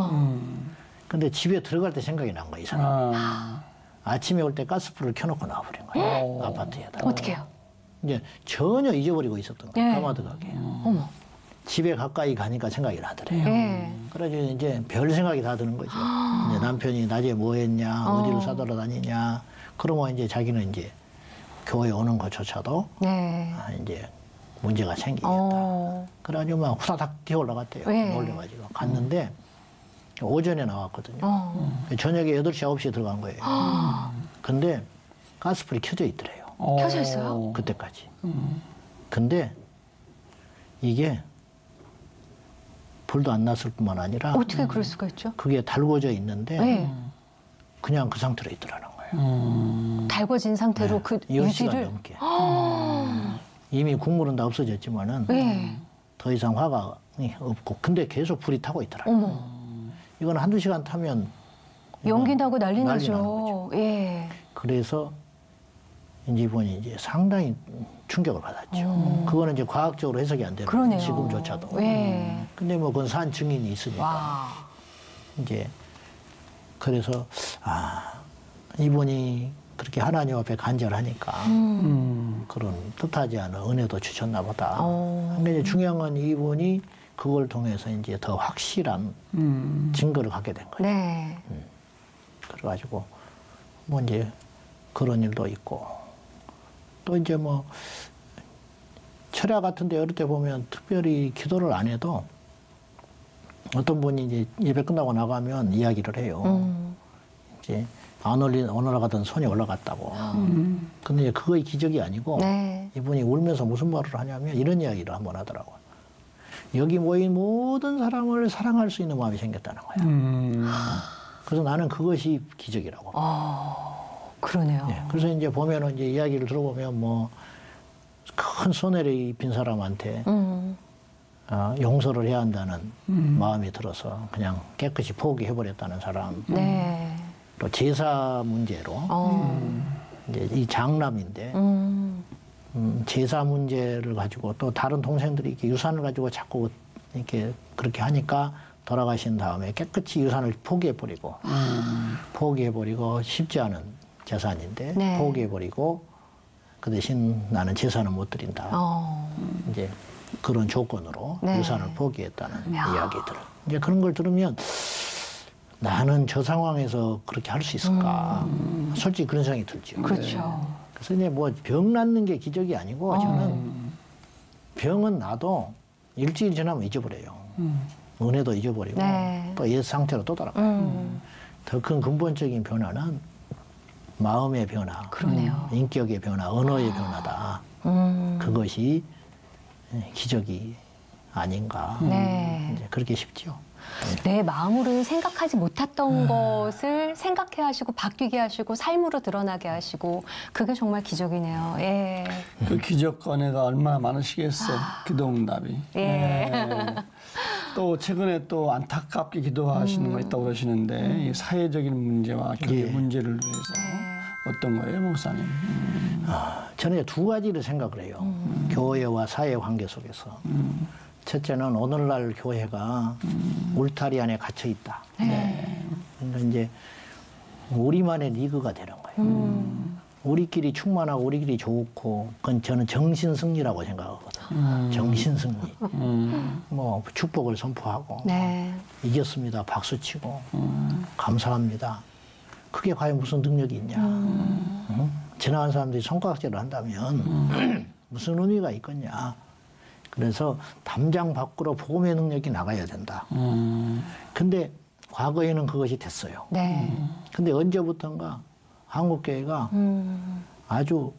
근데 집에 들어갈 때 생각이 난 거예요, 이 사람. 아침에 올 때 가스불을 켜놓고 나와버린 거예요. 아파트에다. 어떻게요? 이제 전혀 잊어버리고 있었던 거예요. 예. 까마득하게. 어머. 집에 가까이 가니까 생각이 나더래요. 예. 그래서 이제 별 생각이 다 드는 거죠. 이제 남편이 낮에 뭐 했냐, 어디를 사돌아다니냐. 그러면 이제 자기는 이제 교회 오는 것조차도 네. 이제 문제가 생기겠다. 그래가지고 막 후다닥 뛰어 올라갔대요. 네. 놀래가지고. 갔는데 오전에 나왔거든요. 저녁에 8시, 9시에 들어간 거예요. 근데 가스불이 켜져 있더래요. 켜져 있어요? 그때까지. 근데 이게 불도 안 났을 뿐만 아니라 어떻게 그럴 수가 있죠? 그게 달궈져 있는데 네. 그냥 그 상태로 있더라는 거예요. 달궈진 상태로 그 10시간 유지를. 넘게. 이미 국물은 다 없어졌지만은 네. 더 이상 화가 없고 근데 계속 불이 타고 있더라고요. 어머. 이건 한두 시간 타면 연기 나고 난리 난리 나는 나죠. 예. 그래서 이제 이번에 이제 상당히 충격을 받았죠. 그거는 이제 과학적으로 해석이 안 되는 거예요. 그러네요. 지금조차도. 예. 근데 뭐 그건 산 증인이 있으니까 와. 이제 그래서 이분이 그렇게 하나님 앞에 간절하니까 그런 뜻하지 않은 은혜도 주셨나 보다. 근데 이제 중요한 건 이분이 그걸 통해서 이제 더 확실한 증거를 갖게 된 거예요. 네. 그래가지고 뭐 이제 그런 일도 있고 또 이제 뭐 철야 같은데 어릴 때 보면 특별히 기도를 안 해도 어떤 분이 이제 예배 끝나고 나가면 이야기를 해요. 이제 안 올라가던 손이 올라갔다고. 근데 그거의 기적이 아니고 네. 이분이 울면서 무슨 말을 하냐면 이런 이야기를 한번 하더라고요. 여기 모인 모든 사람을 사랑할 수 있는 마음이 생겼다는 거야. 그래서 나는 그것이 기적이라고. 그러네요. 예, 그래서 이제 보면은 이제 이야기를 들어보면 뭐 큰 손해를 입힌 사람한테 용서를 해야 한다는 마음이 들어서 그냥 깨끗이 포기해버렸다는 사람. 네. 또 제사 문제로 이제 이 장남인데 제사 문제를 가지고 또 다른 동생들이 이렇게 유산을 가지고 자꾸 이렇게 그렇게 하니까 돌아가신 다음에 깨끗이 유산을 포기해버리고 쉽지 않은 재산인데 네. 포기해버리고 그 대신 나는 제사는 못 드린다. 이제 그런 조건으로 네. 유산을 포기했다는 이야기들. 이제 그런 걸 들으면 나는 저 상황에서 그렇게 할 수 있을까? 솔직히 그런 생각이 들죠. 그렇죠. 그래서 이제 뭐 병 낫는 게 기적이 아니고 저는 병은 나도 일주일 지나면 잊어버려요. 은혜도 잊어버리고 네. 또 옛 상태로 또 돌아가요. 더 큰 근본적인 변화는 마음의 변화, 그러네요. 인격의 변화, 언어의 변화다. 그것이 기적이 아닌가. 네. 이제 그렇게 싶죠. 내 마음으로는 생각하지 못했던 것을 생각해 하시고 바뀌게 하시고 삶으로 드러나게 하시고 그게 정말 기적이네요. 예. 그 기적 은혜가 얼마나 많으시겠어. 기도응답이. 예. 또 최근에 또 안타깝게 기도하시는 거 있다고 그러시는데 이 사회적인 문제와 교회 예. 문제를 위해서 어떤 거예요, 목사님? 저는 두 가지를 생각을 해요. 교회와 사회 관계 속에서. 첫째는 오늘날 교회가 울타리 안에 갇혀 있다. 그러니까 이제 우리만의 리그가 되는 거예요. 우리끼리 충만하고 우리끼리 좋고 그건 저는 정신 승리라고 생각하거든. 정신 승리. 뭐 축복을 선포하고 네. 이겼습니다. 박수치고 감사합니다. 그게 과연 무슨 능력이 있냐. 응? 지나간 사람들이 손가락질을 한다면 무슨 의미가 있겠냐. 그래서 담장 밖으로 복음의 능력이 나가야 된다. 근데 과거에는 그것이 됐어요. 네. 근데 언제부턴가 한국교회가 아주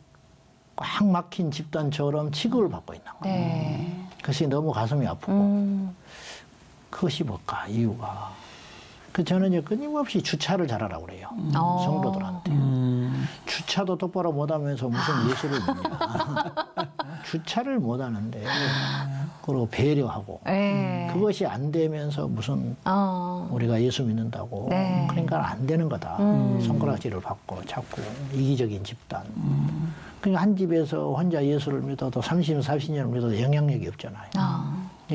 꽉 막힌 집단처럼 취급을 받고 있는 거예요. 네. 그것이 너무 가슴이 아프고 그것이 뭘까 이유가. 그 저는 이제 끊임없이 주차를 잘하라고 그래요. 성도들한테. 주차도 똑바로 못하면서 무슨 예수를 믿냐. 주차를 못하는데 그리고 배려하고 네. 그것이 안 되면서 무슨 우리가 예수 믿는다고 네. 그러니까 안 되는 거다. 손가락질을 받고 자꾸 이기적인 집단. 그러니까 한 집에서 혼자 예수를 믿어도 30, 40년을 믿어도 영향력이 없잖아요.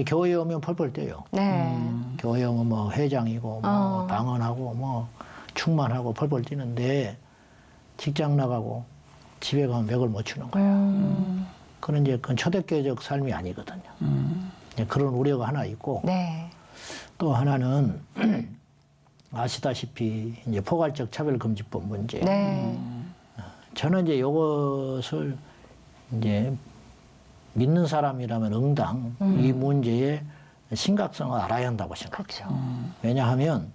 교회에 오면 펄펄 뛰어요. 네. 교회 오면 뭐 회장이고 뭐 방언하고 뭐 충만하고 펄펄 뛰는데 직장 나가고 집에 가면 맥을 못 추는 거야. 그런 이제 그건 초대교회적 삶이 아니거든요. 그런 우려가 하나 있고 네. 또 하나는 아시다시피 이제 포괄적 차별금지법 문제. 네. 저는 이제 이것을 이제 믿는 사람이라면 응당 이 문제의 심각성을 알아야 한다고 생각해요. 그렇죠. 왜냐하면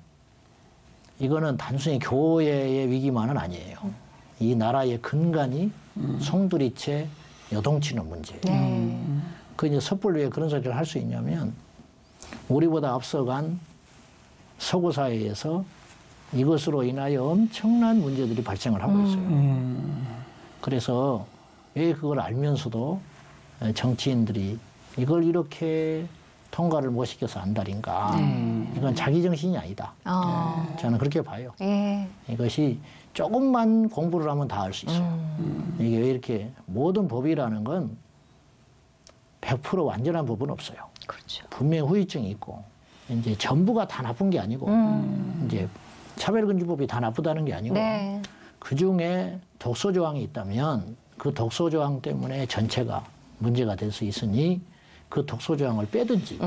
이거는 단순히 교회의 위기만은 아니에요. 이 나라의 근간이 송두리째 요동치는 문제예요. 네. 그 이제 섣불리 왜 그런 소리를 할 수 있냐면 우리보다 앞서간 서구 사회에서 이것으로 인하여 엄청난 문제들이 발생을 하고 있어요. 그래서 왜 그걸 알면서도 정치인들이 이걸 이렇게 통과를 못 시켜서 안달인가. 이건 자기 정신이 아니다. 저는 그렇게 봐요. 예. 이것이 조금만 공부를 하면 다 알 수 있어요. 이게 왜 이렇게 모든 법이라는 건 100% 완전한 법은 없어요. 그렇죠. 분명히 후유증이 있고 이제 전부가 다 나쁜 게 아니고 이제 차별금지법이 다 나쁘다는 게 아니고 네. 그 중에 독소조항이 있다면 그 독소조항 때문에 전체가 문제가 될 수 있으니 그 독소조항을 빼든지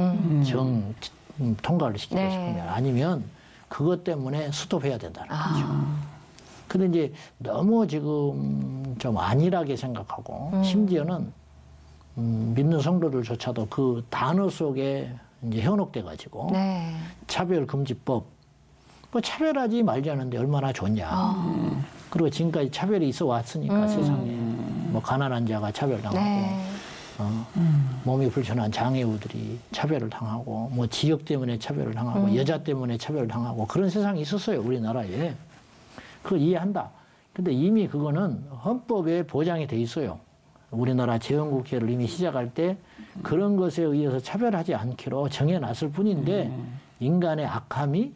통과를 시키고 네. 싶으면 아니면 그것 때문에 스톱해야 된다는 거죠. 근데 이제 너무 지금 좀 안일하게 생각하고 심지어는 믿는 성도들조차도 그 단어 속에 이제 현혹돼 가지고 네. 차별금지법 뭐 차별하지 말자는데 얼마나 좋냐. 그리고 지금까지 차별이 있어 왔으니까 세상에 뭐 가난한 자가 차별당하고 네. 몸이 불편한 장애우들이 차별을 당하고 뭐 지역 때문에 차별을 당하고 여자 때문에 차별을 당하고 그런 세상이 있었어요 우리나라에. 그걸 이해한다. 근데 이미 그거는 헌법에 보장이 돼 있어요. 우리나라 재헌국회를 이미 시작할 때 그런 것에 의해서 차별하지 않기로 정해놨을 뿐인데 인간의 악함이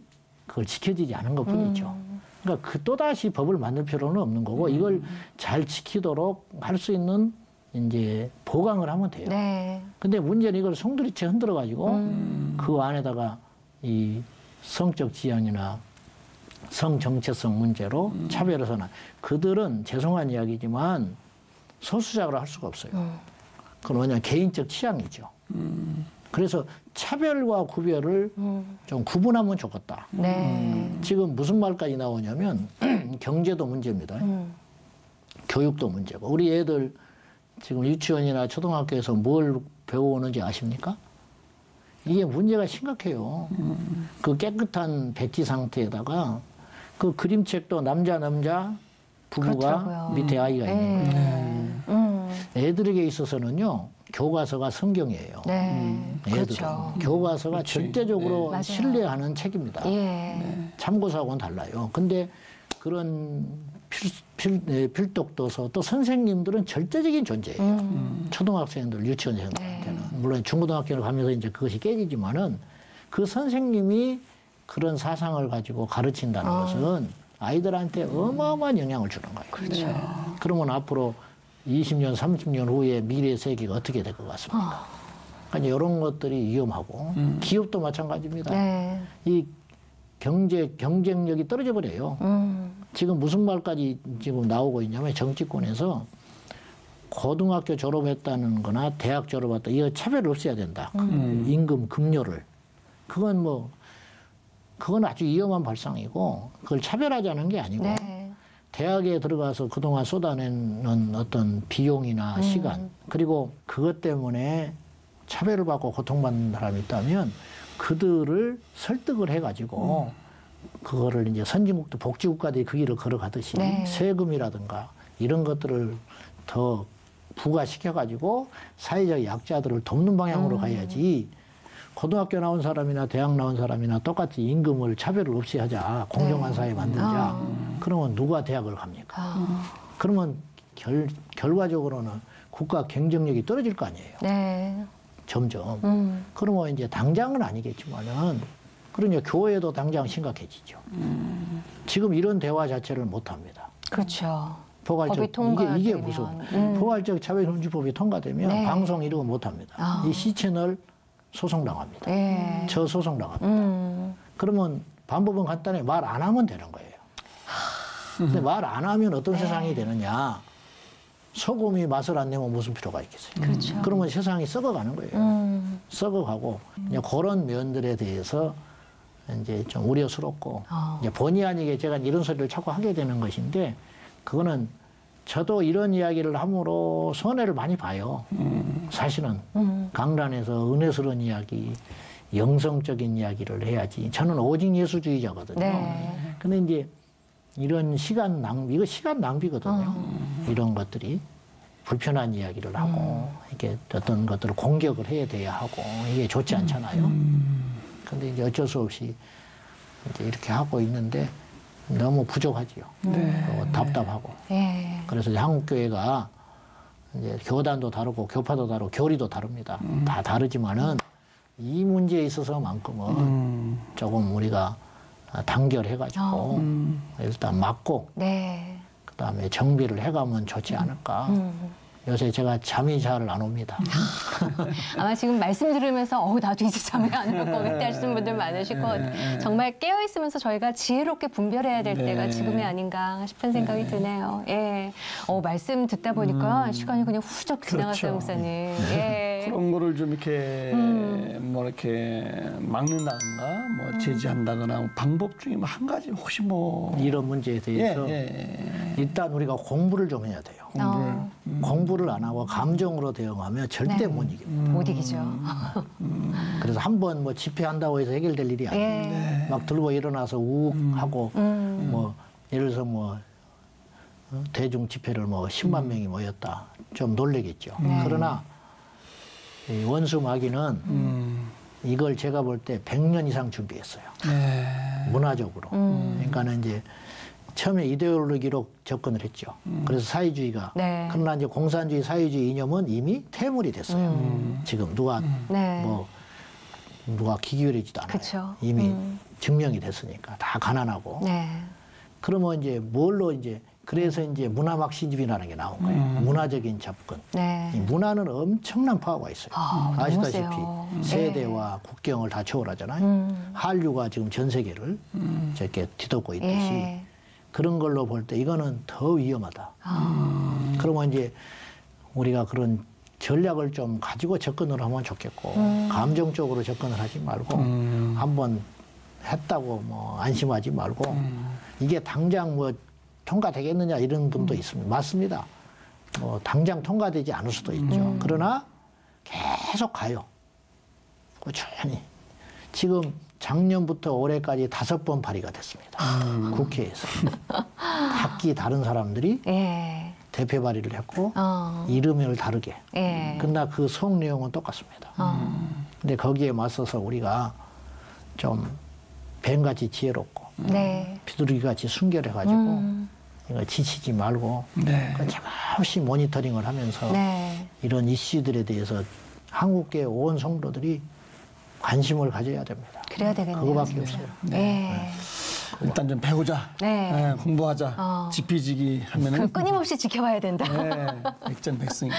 그걸 지켜지지 않은 것 뿐이죠. 그러니까 그 또다시 법을 만들 필요는 없는 거고 이걸 잘 지키도록 할 수 있는 이제 보강을 하면 돼요. 네. 근데 문제는 이걸 송두리째 흔들어 가지고 그 안에다가 이 성적 지향이나 성 정체성 문제로 차별해서는 그들은 죄송한 이야기지만 소수자로 할 수가 없어요. 그건 뭐냐면 개인적 취향이죠. 그래서 차별과 구별을 좀 구분하면 좋겠다. 네. 지금 무슨 말까지 나오냐면 경제도 문제입니다. 교육도 문제고 우리 애들 지금 유치원이나 초등학교에서 뭘 배워오는지 아십니까? 이게 문제가 심각해요. 그 깨끗한 백지 상태에다가 그 그림책도 남자 부부가 그렇더라고요. 밑에 아이가 있는 거예요. 애들에게 있어서는요 교과서가 성경이에요. 네. 애들은 그렇죠. 교과서가 그렇지. 절대적으로 네. 신뢰하는 책입니다. 예. 참고서하고는 달라요. 근데 그런 필독도서 또 선생님들은 절대적인 존재예요. 초등학생들, 유치원생들한테는. 물론 중고등학교를 가면서 이제 그것이 깨지지만은 그 선생님이 그런 사상을 가지고 가르친다는 것은 아이들한테 어마어마한 영향을 주는 거예요. 그렇죠. 그러면 앞으로 20년, 30년 후에 미래의 세계가 어떻게 될 것 같습니까? 그러니까 이런 것들이 위험하고 기업도 마찬가지입니다. 네. 이 경쟁력이 떨어져 버려요. 지금 무슨 말까지 지금 나오고 있냐면 정치권에서 고등학교 졸업했다는 거나 대학 졸업했다. 이거 차별을 없애야 된다. 임금, 급료를. 그건 아주 위험한 발상이고 그걸 차별하자는 게 아니고 네. 대학에 들어가서 그동안 쏟아내는 어떤 비용이나 시간, 그리고 그것 때문에 차별을 받고 고통받는 사람이 있다면 그들을 설득을 해가지고 그거를 이제 선진국도 복지국가들이 그 길을 걸어가듯이 네. 세금이라든가 이런 것들을 더 부과시켜가지고 사회적 약자들을 돕는 방향으로 가야지 고등학교 나온 사람이나 대학 나온 사람이나 똑같이 임금을 차별을 없이 하자. 공정한 사회 만들자. 그러면 누가 대학을 갑니까? 그러면 결과적으로는 국가 경쟁력이 떨어질 거 아니에요. 네. 점점. 그러면 이제 당장은 아니겠지만은 그러니 교회도 당장 심각해지죠. 지금 이런 대화 자체를 못 합니다. 그렇죠. 포괄적 이게 무슨 포괄적 차별금지법이 통과되면 네. 방송 이런 거 못 합니다. 이 C채널 소송 당합니다. 네. 저 소송 당합니다. 그러면 방법은 간단해. 말 안 하면 되는 거예요. 근데 말 안 하면 어떤 세상이 되느냐. 소금이 맛을 안 내면 무슨 필요가 있겠어요. 그렇죠. 그러면 세상이 썩어가는 거예요. 썩어가고 그냥 그런 면들에 대해서 이제 좀 우려스럽고 이제 본의 아니게 제가 이런 소리를 자꾸 하게 되는 것인데 그거는 저도 이런 이야기를 함으로 손해를 많이 봐요. 사실은 강단에서 은혜스러운 이야기, 영성적인 이야기를 해야지. 저는 오직 예수주의자거든요. 네. 근데 이제 이런 시간 낭비, 이거 시간 낭비거든요. 이런 것들이 불편한 이야기를 하고 이게 어떤 것들을 공격을 해야 돼야 하고 이게 좋지 않잖아요. 근데 이제 어쩔 수 없이 이제 이렇게 하고 있는데 너무 부족하지요. 그리고 답답하고. 네. 그래서 이제 한국교회가 이제 교단도 다르고 교파도 다르고 교리도 다릅니다. 다 다르지만은 이 문제에 있어서만큼은 조금 우리가 단결해가지고 일단 막고 네. 그다음에 정비를 해가면 좋지 않을까. 요새 제가 잠이 잘 안 옵니다. 아마 지금 말씀 들으면서 나도 이제 잠이 안 올 것 같아 하시는 분들 많으실 것 같아요. 정말 깨어있으면서 저희가 지혜롭게 분별해야 될 때가 지금이 아닌가 싶은 생각이 드네요. 예. 말씀 듣다 보니까 시간이 그냥 후적 지나갔어요, 목사님. 예. 그런 거를 좀 이렇게 뭐 이렇게 막는다든가 뭐 제지한다거나 방법 중에 뭐 한 가지 혹시 뭐 이런 문제에 대해서 일단 우리가 공부를 좀 해야 돼요. 공부를 안 하고 감정으로 대응하면 절대 못 이깁니다. 못 이기죠. 그래서 한번 뭐 집회한다고 해서 해결될 일이 아니에요. 막 들고 일어나서 우욱 하고 뭐 예를 들어서 뭐 대중 집회를 뭐 10만 명이 모였다. 좀 놀래겠죠. 그러나 이 원수 마귀는 이걸 제가 볼 때 100년 이상 준비했어요. 문화적으로. 그러니까는 이제 처음에 이데올로기로 접근을 했죠. 그래서 사회주의가. 그러나 이제 공산주의, 사회주의 이념은 이미 퇴물이 됐어요. 지금 누가 누가 귀 기울이지도 않아요. 그쵸. 이미 증명이 됐으니까 다 가난하고. 그러면 이제 뭘로 이제 그래서 이제 문화막 시집이라는 게 나온 거예요. 문화적인 접근. 이 문화는 엄청난 파워가 있어요. 아시다시피 세대와 국경을 다 초월하잖아요. 한류가 지금 전 세계를 저렇게 뒤덮고 있듯이 그런 걸로 볼 때 이거는 더 위험하다. 그러면 이제 우리가 그런 전략을 좀 가지고 접근을 하면 좋겠고 감정적으로 접근을 하지 말고 한번 했다고 뭐 안심하지 말고 이게 당장 뭐 통과되겠느냐 이런 분도 있습니다. 맞습니다. 뭐 당장 통과되지 않을 수도 있죠. 그러나 계속 가요. 꾸준히. 지금 작년부터 올해까지 5번 발의가 됐습니다. 국회에서. 각기 다른 사람들이 대표 발의를 했고 이름을 다르게. 그러나 그 속 내용은 똑같습니다. 근데 거기에 맞서서 우리가 좀 뱀같이 지혜롭고 비둘기같이 순결해가지고 이거 지치지 말고 끊임없이 모니터링을 하면서 이런 이슈들에 대해서 한국계 온 성도들이 관심을 가져야 됩니다. 그래야 되겠네요. 그거밖에 없어요. 일단 좀 배우자, 공부하자, 지피지기 하면은 끊임없이 지켜봐야 된다. 백전백승.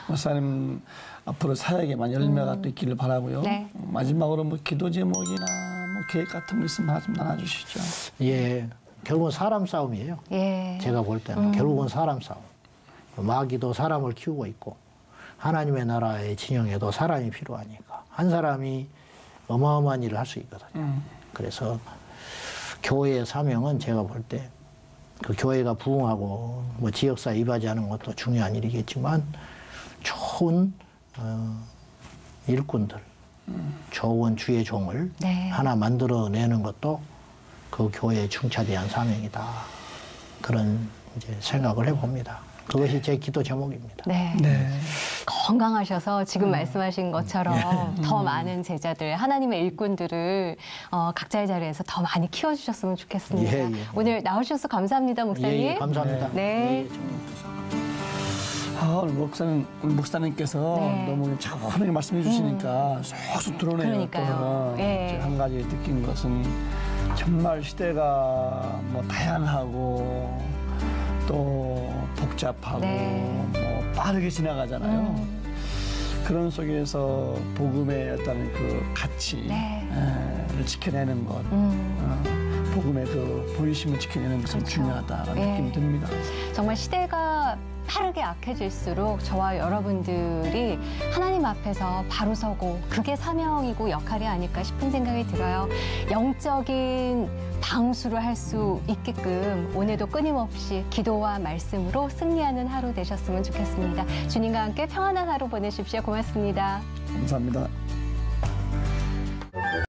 목사님 앞으로 사역에만 열매가 또 있기를 바라고요. 마지막으로 뭐 기도 제목이나 뭐 계획 같은 거 있으면 하나 좀 나눠주시죠. 예, 결국은 사람 싸움이에요. 제가 볼 때는 결국은 사람 싸움. 마귀도 사람을 키우고 있고 하나님의 나라의 진영에도 사람이 필요하니까 한 사람이 어마어마한 일을 할 수 있거든요. 그래서 교회의 사명은 제가 볼 때 그 교회가 부흥하고 뭐 지역사회 이바지하는 것도 중요한 일이겠지만 좋은 일꾼들, 좋은 주의 종을 네. 하나 만들어내는 것도 그 교회의 중차대한 사명이다. 그런 이제 생각을 해봅니다. 그것이 제 기도 제목입니다. 네. 네. 건강하셔서 지금 말씀하신 것처럼 더 많은 제자들, 하나님의 일꾼들을 각자의 자리에서 더 많이 키워주셨으면 좋겠습니다. 예, 예. 오늘 나오셔서 감사합니다, 목사님. 예, 예, 감사합니다. 네. 예, 좀 오늘 목사님께서 네. 너무 차분하게 말씀해 주시니까 쏙쏙 들어오네요. 그러니까요. 또 예. 한 가지 느낀 것은 정말 시대가 뭐 다양하고 또 복잡하고 네. 뭐 빠르게 지나가잖아요. 그런 속에서 복음의 어떤 그 가치를 네. 지켜내는 것, 복음의 그 보이심을 지켜내는 것은 그렇죠. 중요하다라는 예. 느낌이 듭니다. 정말 시대가 빠르게 악해질수록 저와 여러분들이 하나님 앞에서 바로 서고 그게 사명이고 역할이 아닐까 싶은 생각이 들어요. 영적인 방수를 할 수 있게끔 오늘도 끊임없이 기도와 말씀으로 승리하는 하루 되셨으면 좋겠습니다. 주님과 함께 평안한 하루 보내십시오. 고맙습니다. 감사합니다.